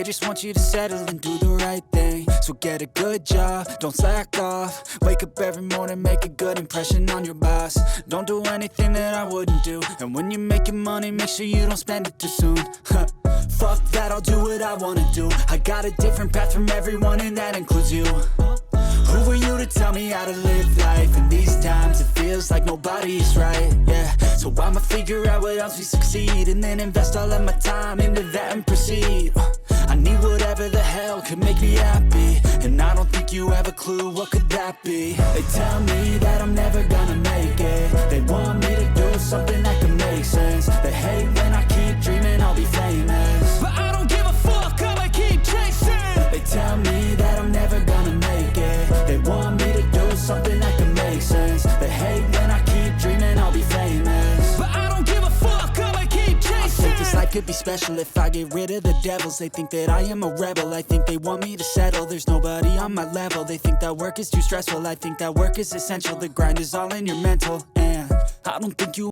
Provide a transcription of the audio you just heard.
just want you to settle and do the right thing. So get a good job, don't slack off. Wake up every morning, make a good impression on your boss. Don't do anything that I wouldn't do. And when you're making money, make sure you don't spend it too soon. Fuck that, I'll do what I wanna do. I got a different path from everyone, and that includes you. Who are you to tell me how to live life? In these times it feels like nobody is right, yeah. So I'ma figure out what else we succeed, and then invest all of my time into that and proceed. I need whatever the hell could make me happy, and I don't think you have a clue what could that be. They tell me that I'm never gonna make it. They want me to do something that can make sense. They hate when I keep dreaming I'll be famous, but I don't give a fuck, I'ma keep chasing. They tell me that I'm never gonna make it. They want me to do something that can make sense. They hate when I keep dreaming I'll be famous, but I don't give a fuck, I'ma keep chasing. I think this life could be special if I get rid of the devils. They think that I am a rebel, I think they want me to settle. There's nobody on my level. They think that work is too stressful, I think that work is essential. The grind is all in your mental, and I don't think you